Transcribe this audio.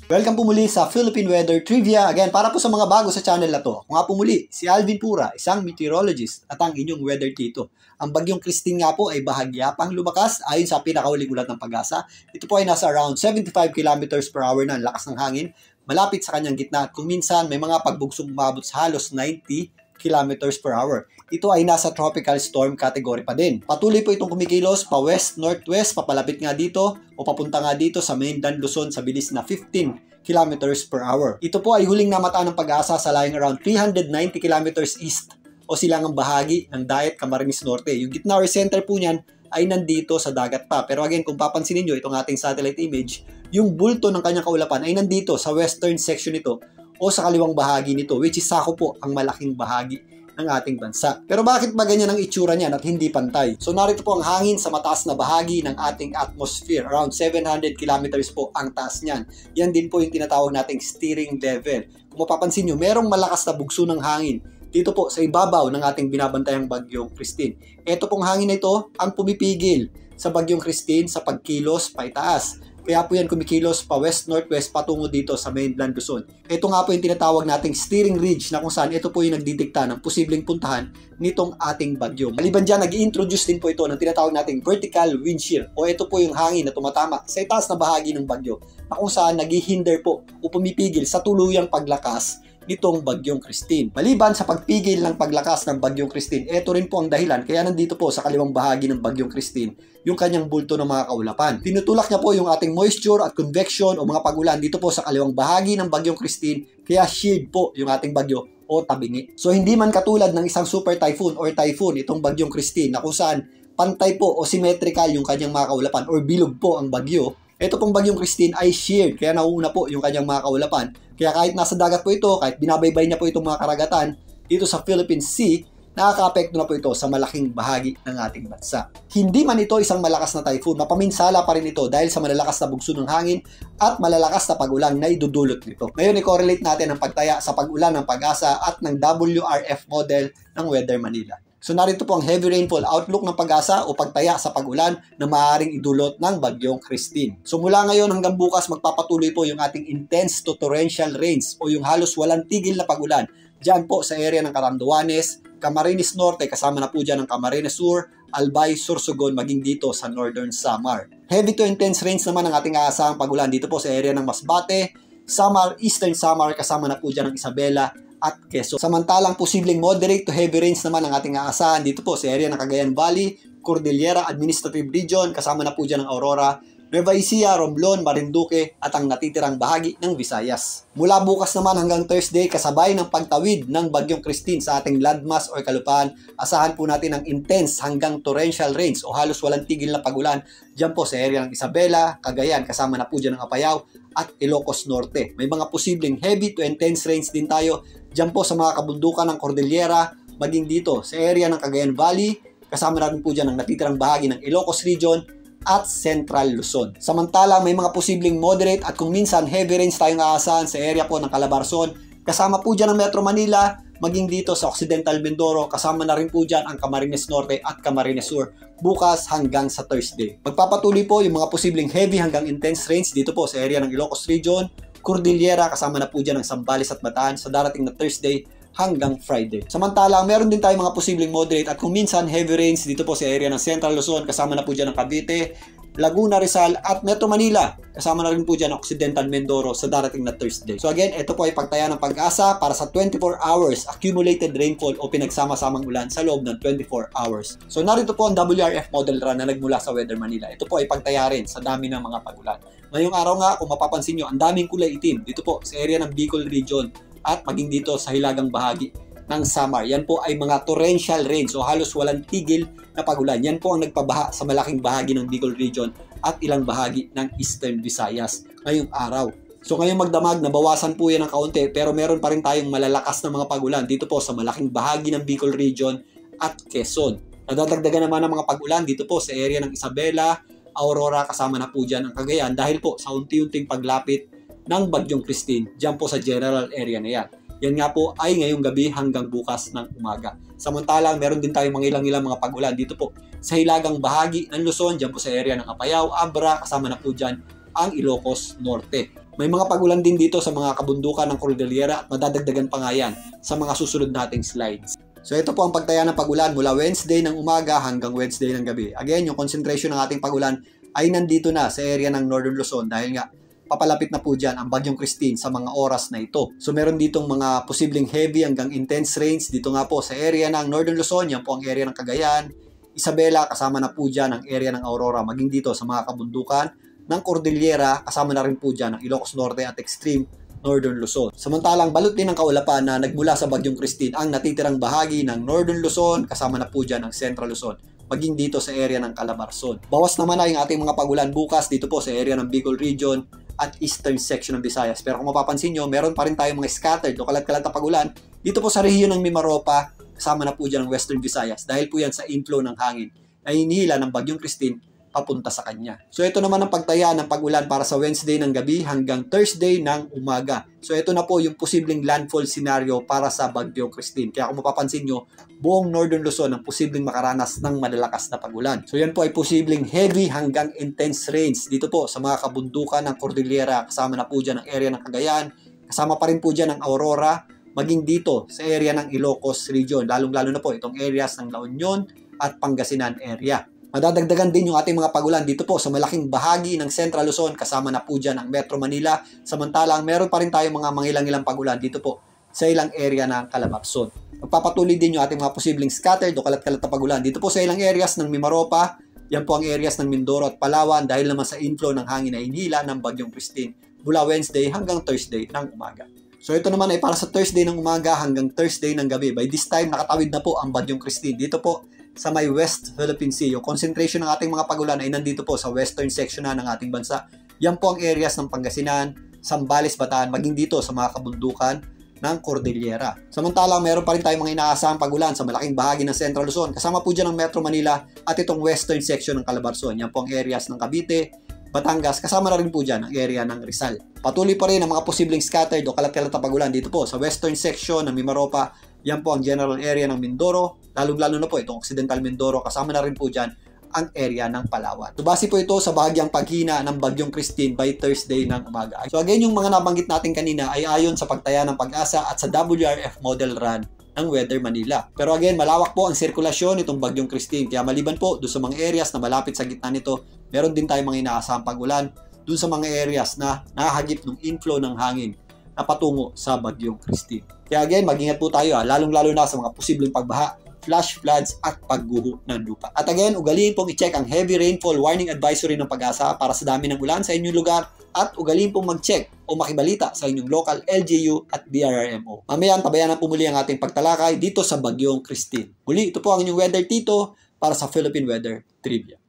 Welcome po muli sa Philippine Weather Trivia. Again, para po sa mga bago sa channel na to. Ako nga po muli, si Alvin Pura, isang meteorologist at ang inyong weather tito. Ang bagyong Christine nga po ay bahagya pang lumakas ayon sa pinakahuling ulat ng Pag-asa. Ito po ay nasa around 75 kilometers per hour na ang lakas ng hangin. Malapit sa kanyang gitna at kung minsan may mga pagbugsong umabot sa halos 90 kilometers per hour. Ito ay nasa tropical storm category pa din. Patuloy po itong kumikilos pa west-northwest, papalapit nga dito o papunta nga dito sa mainland Luzon sa bilis na 15 kilometers per hour. Ito po ay huling namataan ng Pag-asa sa lying around 390 kilometers east o silangang bahagi ng Daet, Camarines Norte. Yung gitna or center po niyan ay nandito sa dagat pa. Pero again, kung papansinin nyo itong ating satellite image, yung bulto ng kanyang kaulapan ay nandito sa western section nito o sa kaliwang bahagi nito, which is sako po ang malaking bahagi ng ating bansa. Pero bakit ba ganyan ang itsura niyan at hindi pantay? So narito po ang hangin sa mataas na bahagi ng ating atmosphere. Around 700 kilometers po ang taas niyan. Yan din po yung tinatawag nating steering level. Kung mapapansin nyo, merong malakas na bugso ng hangin dito po sa ibabaw ng ating binabantayang bagyong Christine. Ito pong hangin na ito ang pumipigil sa bagyong Christine sa pagkilos paitaas. Kaya po yan kumikilos pa west-northwest patungo dito sa mainland Luzon. Ito nga po yung tinatawag nating steering ridge na kung saan ito po yung nagdidikta ng posibleng puntahan nitong ating bagyo. Maliban dyan, nag-i-introduce din po ito ng tinatawag nating vertical wind shear o ito po yung hangin na tumatama sa itaas na bahagi ng bagyo na kung saan nag-hinder po o pumipigil sa tuluyang paglakas nitong bagyong Christine. Maliban sa pagpigil ng paglakas ng bagyong Christine, ito rin po ang dahilan kaya nandito po sa kaliwang bahagi ng bagyong Christine yung kanyang bulto ng mga kaulapan. Tinutulak niya po yung ating moisture at convection o mga pag-ulan dito po sa kaliwang bahagi ng bagyong Christine kaya sheared po yung ating bagyo o tabingi. So hindi man katulad ng isang super typhoon or typhoon itong bagyong Christine na kung saan pantay po o symmetrical yung kanyang mga kaulapan or bilog po ang bagyo. Ito pong bagyong Christine ay sheared kaya nauuna po yung kanyang mga kaulapan. Kaya kahit nasa dagat po ito, kahit binabaybay niya po itong mga karagatan dito sa Philippine Sea, nakaka-apekto na po ito sa malaking bahagi ng ating bansa. Hindi man ito isang malakas na typhoon, mapaminsala pa rin ito dahil sa malalakas na bugso ng hangin at malalakas na pag-ulan na idudulot nito. Ngayon, i-correlate natin ang pagtaya sa pag-ulan ng Pag-asa at ng WRF model ng Weather Manila. So narito po ang heavy rainfall outlook ng Pag-asa o pagtaya sa pag-ulan na maaaring idulot ng bagyong Christine. So mula ngayon hanggang bukas magpapatuloy po yung ating intense to torrential rains o yung halos walang tigil na pag-ulan dyan po sa area ng Catanduanes, Camarines Norte, kasama na po dyan ang Camarines Sur, Albay, Sorsogon, maging dito sa Northern Samar. Heavy to intense rains naman ang ating aasahang pag-ulan dito po sa area ng Masbate, Samar, Eastern Samar, kasama na po dyan ang Isabela at Quezon. Samantalang posibleng moderate to heavy rains naman ang ating aasahan dito po sa area ng Cagayan Valley, Cordillera Administrative Region, kasama na po dyan ang Aurora, Nueva Ecija, Romblon, Marinduque at ang natitirang bahagi ng Visayas. Mula bukas naman hanggang Thursday, kasabay ng pagtawid ng bagyong Christine sa ating landmass o kalupaan, asahan po natin ang intense hanggang torrential rains o halos walang tigil na pag-ulan dyan po sa area ng Isabela, Cagayan, kasama na po dyan ang Apayao at Ilocos Norte. May mga posibleng heavy to intense rains din tayo dyan po sa mga kabundukan ng Cordillera, maging dito sa area ng Cagayan Valley, kasama natin po dyan ang natitirang bahagi ng Ilocos Region at Central Luzon. Samantala, may mga posibleng moderate at kung minsan heavy rains tayong aasahan sa area po ng Calabarzon, kasama po dyan ang Metro Manila, maging dito sa Occidental Mindoro, kasama na rin po dyan ang Camarines Norte at Camarines Sur bukas hanggang sa Thursday. Magpapatuloy po yung mga posibleng heavy hanggang intense rains dito po sa area ng Ilocos Region, Cordillera, kasama na po dyan ang Zambales at Bataan sa darating na Thursday hanggang Friday. Samantala, meron din tayong mga posibleng moderate at kung minsan heavy rains dito po sa area ng Central Luzon, kasama na po dyan ang Cavite, Laguna, Rizal at Metro Manila. Kasama na rin po dyan ang Occidental Mindoro sa darating na Thursday. So again, ito po ay pagtaya ng Pag-asa para sa 24 hours accumulated rainfall o pinagsama-samang ulan sa loob ng 24 hours. So narito po ang WRF model run na nagmula sa Weather Manila. Ito po ay pagtaya rin sa dami ng mga pag-ulan. Ngayong araw nga, kung mapapansin nyo, ang daming kulay itim dito po sa area ng Bicol Region at maging dito sa hilagang bahagi ng Samar. Yan po ay mga torrential rains o halos walang tigil na pag-ulan. Yan po ang nagpabaha sa malaking bahagi ng Bicol Region at ilang bahagi ng Eastern Visayas ngayong araw. So ngayong magdamag, nabawasan po yan ng kaunti pero meron pa rin tayong malalakas na mga pag-ulan dito po sa malaking bahagi ng Bicol Region at Quezon. Nadadagdagan naman ng mga pag-ulan dito po sa area ng Isabela, Aurora, kasama na po dyan ang Cagayan dahil po sa unti-unting paglapit ng bagyong Christine dyan po sa general area na yan. Yan nga po ay ngayong gabi hanggang bukas ng umaga. Samantalang meron din tayong mga ilang mga pag-ulan dito po sa hilagang bahagi ng Luzon, dyan po sa area ng Apayao, Abra, kasama na po dyan ang Ilocos Norte. May mga pagulan din dito sa mga kabundukan ng Cordillera at madadagdagan pa nga yan sa mga susunod nating slides. So ito po ang pagtaya ng pagulan mula Wednesday ng umaga hanggang Wednesday ng gabi. Again, yung concentration ng ating pagulan ay nandito na sa area ng Northern Luzon dahil nga papalapit na po dyan ang Bagyong Christine sa mga oras na ito. So meron ditong mga posibleng heavy hanggang intense rains dito nga po sa area ng Northern Luzon. Yan po ang area ng Cagayan, Isabela, kasama na po dyan ang area ng Aurora, maging dito sa mga kabundukan ng Cordillera, kasama na rin po dyan ang Ilocos Norte at extreme Northern Luzon. Samantalang balot din ng kaulapan na nagmula sa Bagyong Christine ang natitirang bahagi ng Northern Luzon, kasama na po dyan ang Central Luzon, maging dito sa area ng Calabarzon. Bawas naman na yung ating mga pagulan bukas dito po sa area ng Bicol Region at eastern section ng Visayas. Pero kung mapapansin nyo, meron pa rin tayong mga scattered o kalat-kalat na pagulan dito po sa rehiyon ng Mimaropa, kasama na po dyan ang western Visayas dahil po yan sa inflow ng hangin na hinihila ng Bagyong Christine papunta sa kanya. So ito naman ang pagtaya ng pagulan para sa Wednesday ng gabi hanggang Thursday ng umaga. So ito na po yung posibleng landfall scenario para sa Bagyong Christine. Kaya kung mapapansin nyo, buong Northern Luzon ang posibleng makaranas ng malalakas na pagulan. So yan po ay posibleng heavy hanggang intense rains dito po sa mga kabundukan ng Cordillera. Kasama na po dyan ang area ng Cagayan. Kasama pa rin po dyan ang Aurora. Maging dito sa area ng Ilocos Region. Lalong-lalo na po itong areas ng La Union at Pangasinan area. Madadagdagan din yung ating mga pagulan dito po sa malaking bahagi ng Central Luzon, kasama na po dyan ang Metro Manila. Samantalang meron pa rin tayong mga mangilang-ilang pagulan dito po sa ilang area ng Calabarzon. Magpapatuloy din yung ating mga posibleng scattered o kalat-kalat na pagulan dito po sa ilang areas ng Mimaropa. Yan po ang areas ng Mindoro at Palawan dahil naman sa inflow ng hangin na hinila ng Bagyong Christine mula Wednesday hanggang Thursday ng umaga. So ito naman ay para sa Thursday ng umaga hanggang Thursday ng gabi. By this time, nakatawid na po ang Bagyong Christine dito po sa may West Philippine Sea. Yung concentration ng ating mga pagulan ay nandito po sa western section na ng ating bansa. Yan po ang areas ng Pangasinan, Zambales, Bataan, maging dito sa mga kabundukan ng Cordillera. Samantalang meron pa rin tayong mga inaasahang pagulan sa malaking bahagi ng Central Luzon. Kasama po dyan ang Metro Manila at itong western section ng Calabarzon. Yan po ang areas ng Cavite, Batangas, kasama na rin po dyan ang area ng Rizal. Patuloy pa rin ang mga posibleng scattered o kalat-kalat na pagulan dito po sa western section ng Mimaropa. Yan po ang general area ng Mindoro, lalong-lalo na po itong Occidental Mindoro, kasama na rin po dyan ang area ng Palawan. So base po ito sa bahagyang paghina ng Bagyong Christine by Thursday ng umaga. So again, yung mga nabanggit natin kanina ay ayon sa pagtaya ng Pag-asa at sa WRF model run ng Weather Manila. Pero again, malawak po ang sirkulasyon nitong Bagyong Christine. Kaya maliban po doon sa mga areas na malapit sa gitna nito, meron din tayong mga inaasahang pagulan doon sa mga areas na nakahagip ng inflow ng hangin na patungo sa Bagyong Christine. Kaya again, mag-ingat po tayo lalong-lalo na sa mga posibleng pagbaha, flash floods at pagguho ng lupa. At again, ugaliin pong i-check ang heavy rainfall warning advisory ng Pag-asa para sa dami ng ulan sa inyong lugar at ugaliin pong mag-check o makibalita sa inyong local LGU at DRRMO. Mamaya, tabayan na pumuli ang ating pagtalakay dito sa Bagyong Christine. Muli, ito po ang inyong Weather Tito para sa Philippine Weather Trivia.